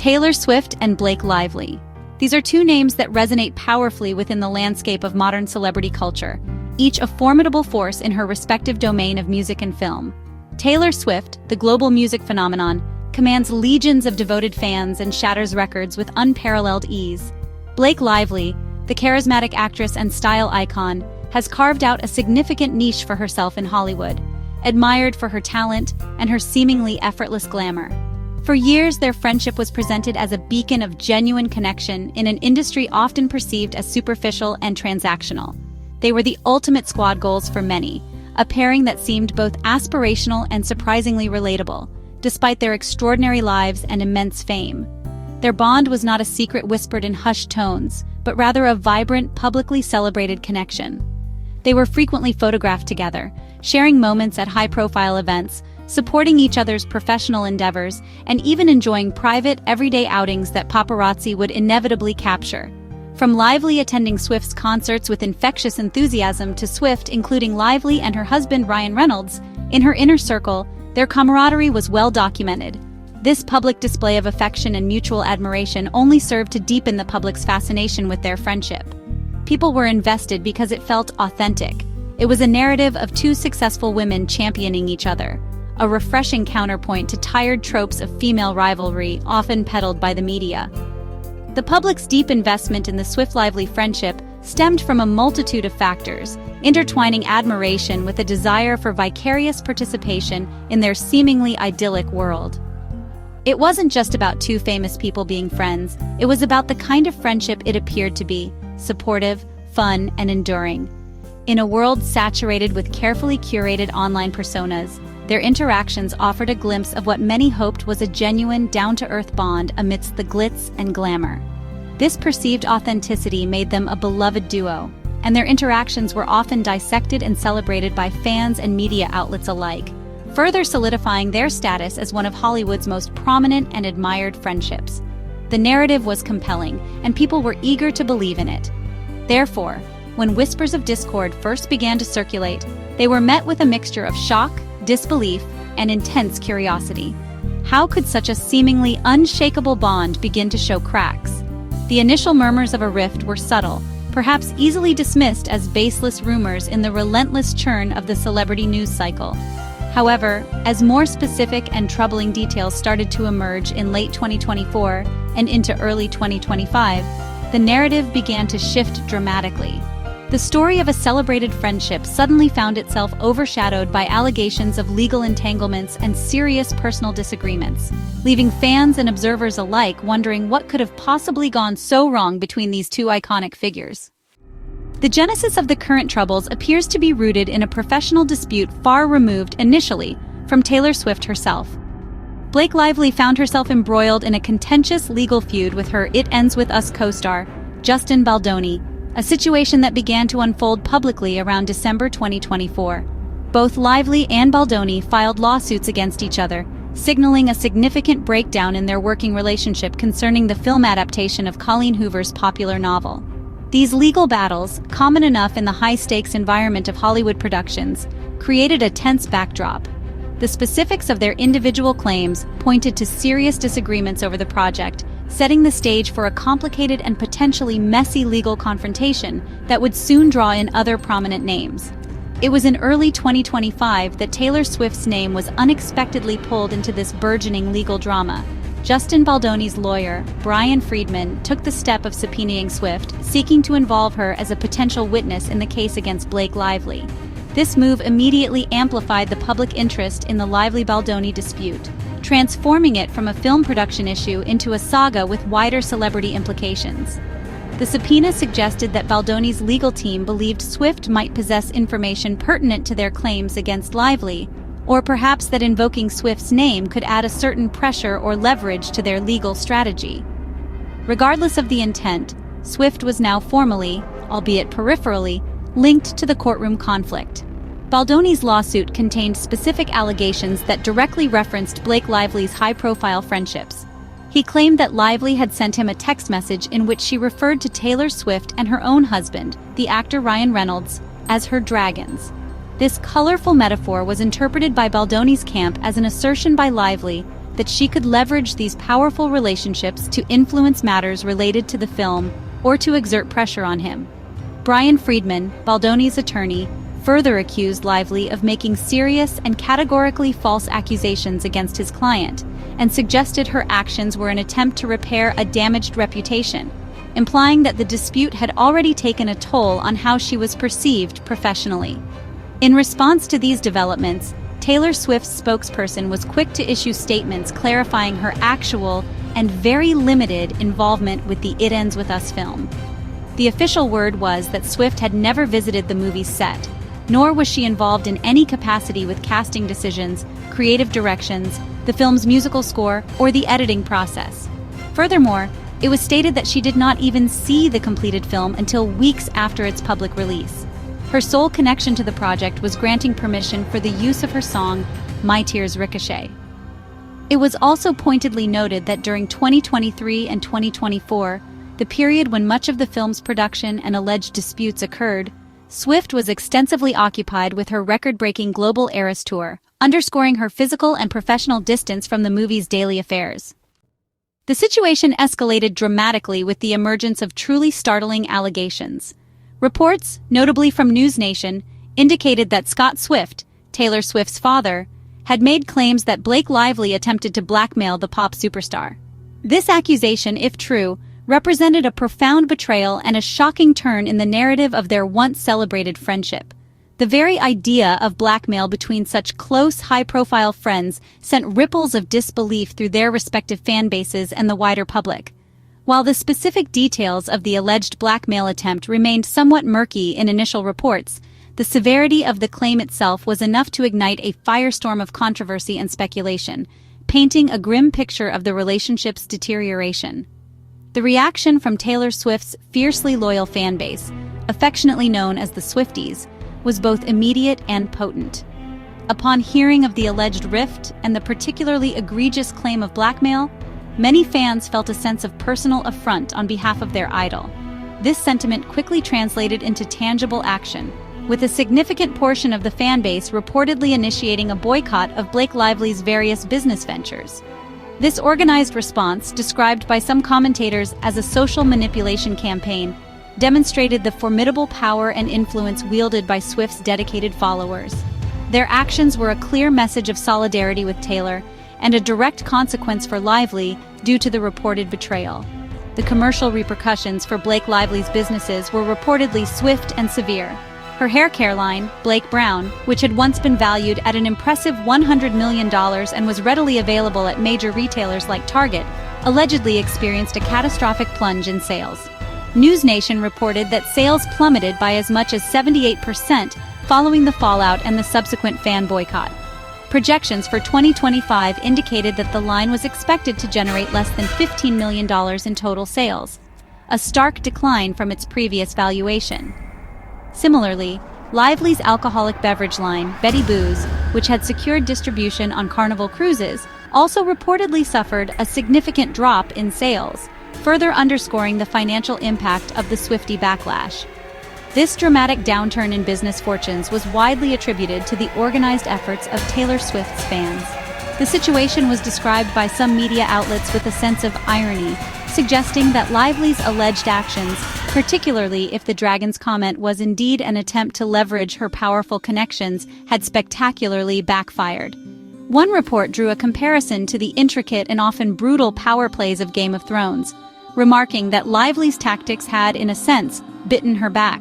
Taylor Swift and Blake Lively. These are two names that resonate powerfully within the landscape of modern celebrity culture, each a formidable force in her respective domain of music and film. Taylor Swift, the global music phenomenon, commands legions of devoted fans and shatters records with unparalleled ease. Blake Lively, the charismatic actress and style icon, has carved out a significant niche for herself in Hollywood, admired for her talent and her seemingly effortless glamour. For years, their friendship was presented as a beacon of genuine connection in an industry often perceived as superficial and transactional. They were the ultimate squad goals for many, a pairing that seemed both aspirational and surprisingly relatable, despite their extraordinary lives and immense fame. Their bond was not a secret whispered in hushed tones, but rather a vibrant, publicly celebrated connection. They were frequently photographed together, sharing moments at high-profile events, supporting each other's professional endeavors, and even enjoying private, everyday outings that paparazzi would inevitably capture. From Lively attending Swift's concerts with infectious enthusiasm to Swift including Lively and her husband Ryan Reynolds in her inner circle, their camaraderie was well documented. This public display of affection and mutual admiration only served to deepen the public's fascination with their friendship. People were invested because it felt authentic. It was a narrative of two successful women championing each other, a refreshing counterpoint to tired tropes of female rivalry often peddled by the media. The public's deep investment in the Swift-Lively friendship stemmed from a multitude of factors, intertwining admiration with a desire for vicarious participation in their seemingly idyllic world. It wasn't just about two famous people being friends, it was about the kind of friendship it appeared to be: supportive, fun, and enduring. In a world saturated with carefully curated online personas, their interactions offered a glimpse of what many hoped was a genuine, down-to-earth bond amidst the glitz and glamour. This perceived authenticity made them a beloved duo, and their interactions were often dissected and celebrated by fans and media outlets alike, further solidifying their status as one of Hollywood's most prominent and admired friendships. The narrative was compelling, and people were eager to believe in it. Therefore, when whispers of discord first began to circulate, they were met with a mixture of shock, disbelief, and intense curiosity. How could such a seemingly unshakable bond begin to show cracks? The initial murmurs of a rift were subtle, perhaps easily dismissed as baseless rumors in the relentless churn of the celebrity news cycle. However, as more specific and troubling details started to emerge in late 2024 and into early 2025, the narrative began to shift dramatically. The story of a celebrated friendship suddenly found itself overshadowed by allegations of legal entanglements and serious personal disagreements, leaving fans and observers alike wondering what could have possibly gone so wrong between these two iconic figures. The genesis of the current troubles appears to be rooted in a professional dispute far removed initially from Taylor Swift herself. Blake Lively found herself embroiled in a contentious legal feud with her It Ends With Us co-star, Justin Baldoni, a situation that began to unfold publicly around December 2024. Both Lively and Baldoni filed lawsuits against each other, signaling a significant breakdown in their working relationship concerning the film adaptation of Colleen Hoover's popular novel. These legal battles, common enough in the high-stakes environment of Hollywood productions, created a tense backdrop. The specifics of their individual claims pointed to serious disagreements over the project, setting the stage for a complicated and potentially messy legal confrontation that would soon draw in other prominent names. It was in early 2025 that Taylor Swift's name was unexpectedly pulled into this burgeoning legal drama. Justin Baldoni's lawyer, Brian Friedman, took the step of subpoenaing Swift, seeking to involve her as a potential witness in the case against Blake Lively. This move immediately amplified the public interest in the Lively-Baldoni dispute, transforming it from a film production issue into a saga with wider celebrity implications. The subpoena suggested that Baldoni's legal team believed Swift might possess information pertinent to their claims against Lively, or perhaps that invoking Swift's name could add a certain pressure or leverage to their legal strategy. Regardless of the intent, Swift was now formally, albeit peripherally, linked to the courtroom conflict. Baldoni's lawsuit contained specific allegations that directly referenced Blake Lively's high-profile friendships. He claimed that Lively had sent him a text message in which she referred to Taylor Swift and her own husband, the actor Ryan Reynolds, as her dragons. This colorful metaphor was interpreted by Baldoni's camp as an assertion by Lively that she could leverage these powerful relationships to influence matters related to the film or to exert pressure on him. Brian Friedman, Baldoni's attorney, further accused Lively of making serious and categorically false accusations against his client and suggested her actions were an attempt to repair a damaged reputation, implying that the dispute had already taken a toll on how she was perceived professionally. In response to these developments, Taylor Swift's spokesperson was quick to issue statements clarifying her actual and very limited involvement with the It Ends With Us film. The official word was that Swift had never visited the movie's set, nor was she involved in any capacity with casting decisions, creative directions, the film's musical score, or the editing process. Furthermore, it was stated that she did not even see the completed film until weeks after its public release. Her sole connection to the project was granting permission for the use of her song, My Tears Ricochet. It was also pointedly noted that during 2023 and 2024, the period when much of the film's production and alleged disputes occurred, Swift was extensively occupied with her record-breaking global Eras tour, underscoring her physical and professional distance from the movie's daily affairs. The situation escalated dramatically with the emergence of truly startling allegations. Reports, notably from News Nation, indicated that Scott Swift, Taylor Swift's father, had made claims that Blake Lively attempted to blackmail the pop superstar. This accusation, if true, represented a profound betrayal and a shocking turn in the narrative of their once-celebrated friendship. The very idea of blackmail between such close, high-profile friends sent ripples of disbelief through their respective fan bases and the wider public. While the specific details of the alleged blackmail attempt remained somewhat murky in initial reports, the severity of the claim itself was enough to ignite a firestorm of controversy and speculation, painting a grim picture of the relationship's deterioration. The reaction from Taylor Swift's fiercely loyal fan base, affectionately known as the Swifties, was both immediate and potent. Upon hearing of the alleged rift and the particularly egregious claim of blackmail, many fans felt a sense of personal affront on behalf of their idol. This sentiment quickly translated into tangible action, with a significant portion of the fan base reportedly initiating a boycott of Blake Lively's various business ventures. This organized response, described by some commentators as a social manipulation campaign, demonstrated the formidable power and influence wielded by Swift's dedicated followers. Their actions were a clear message of solidarity with Taylor and a direct consequence for Lively due to the reported betrayal. The commercial repercussions for Blake Lively's businesses were reportedly swift and severe. Her hair care line, Blake Brown, which had once been valued at an impressive $100 million and was readily available at major retailers like Target, allegedly experienced a catastrophic plunge in sales. News Nation reported that sales plummeted by as much as 78% following the fallout and the subsequent fan boycott. Projections for 2025 indicated that the line was expected to generate less than $15 million in total sales, a stark decline from its previous valuation. Similarly, Lively's alcoholic beverage line, Betty Booze, which had secured distribution on Carnival Cruises, also reportedly suffered a significant drop in sales, further underscoring the financial impact of the Swiftie backlash. This dramatic downturn in business fortunes was widely attributed to the organized efforts of Taylor Swift's fans. The situation was described by some media outlets with a sense of irony, suggesting that Lively's alleged actions, particularly if the Dragon's comment was indeed an attempt to leverage her powerful connections, had spectacularly backfired. One report drew a comparison to the intricate and often brutal power plays of Game of Thrones, remarking that Lively's tactics had, in a sense, bitten her back.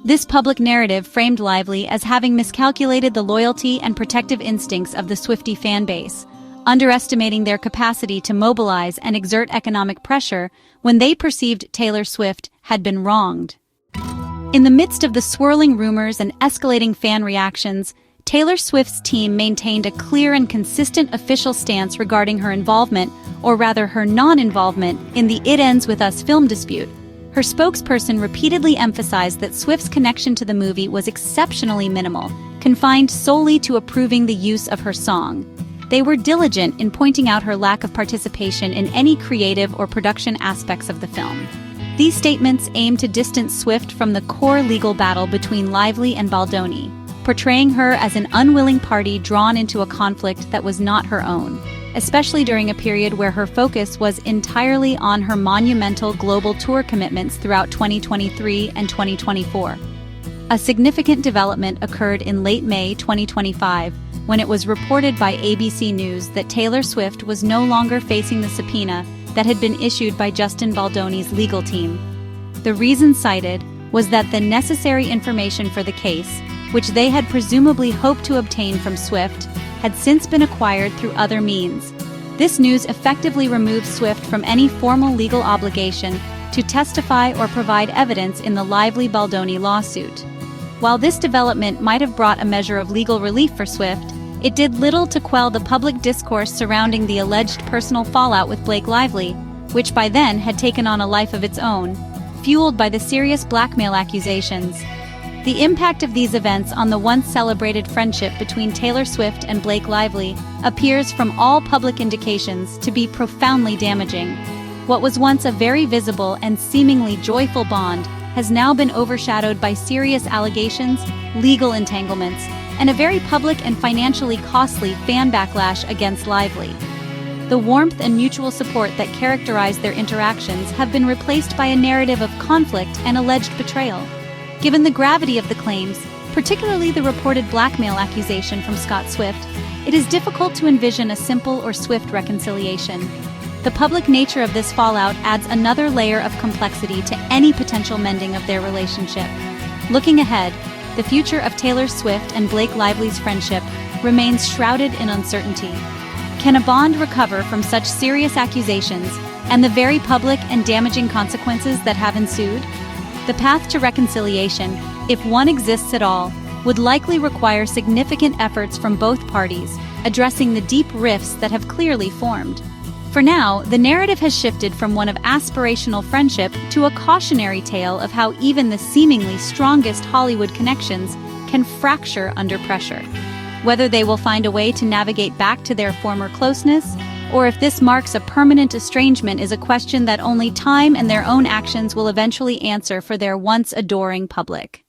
This public narrative framed Lively as having miscalculated the loyalty and protective instincts of the Swiftie fan base, underestimating their capacity to mobilize and exert economic pressure when they perceived Taylor Swift had been wronged. In the midst of the swirling rumors and escalating fan reactions, Taylor Swift's team maintained a clear and consistent official stance regarding her involvement, or rather her non-involvement, in the It Ends With Us film dispute. Her spokesperson repeatedly emphasized that Swift's connection to the movie was exceptionally minimal, confined solely to approving the use of her song. They were diligent in pointing out her lack of participation in any creative or production aspects of the film. These statements aim to distance Swift from the core legal battle between Lively and Baldoni, portraying her as an unwilling party drawn into a conflict that was not her own. especially during a period where her focus was entirely on her monumental global tour commitments throughout 2023 and 2024. A significant development occurred in late May 2025, when it was reported by ABC News that Taylor Swift was no longer facing the subpoena that had been issued by Justin Baldoni's legal team. The reason cited was that the necessary information for the case, which they had presumably hoped to obtain from Swift, had since been acquired through other means. This news effectively removed Swift from any formal legal obligation to testify or provide evidence in the Lively Baldoni lawsuit. While this development might have brought a measure of legal relief for Swift, it did little to quell the public discourse surrounding the alleged personal fallout with Blake Lively, which by then had taken on a life of its own, fueled by the serious blackmail accusations. The impact of these events on the once celebrated friendship between Taylor Swift and Blake Lively appears from all public indications to be profoundly damaging. What was once a very visible and seemingly joyful bond has now been overshadowed by serious allegations, legal entanglements, and a very public and financially costly fan backlash against Lively. The warmth and mutual support that characterized their interactions have been replaced by a narrative of conflict and alleged betrayal. Given the gravity of the claims, particularly the reported blackmail accusation from Scott Swift, it is difficult to envision a simple or swift reconciliation. The public nature of this fallout adds another layer of complexity to any potential mending of their relationship. Looking ahead, the future of Taylor Swift and Blake Lively's friendship remains shrouded in uncertainty. Can a bond recover from such serious accusations and the very public and damaging consequences that have ensued? The path to reconciliation, if one exists at all, would likely require significant efforts from both parties, addressing the deep rifts that have clearly formed. For now, the narrative has shifted from one of aspirational friendship to a cautionary tale of how even the seemingly strongest Hollywood connections can fracture under pressure. Whether they will find a way to navigate back to their former closeness, or if this marks a permanent estrangement, is a question that only time and their own actions will eventually answer for their once adoring public.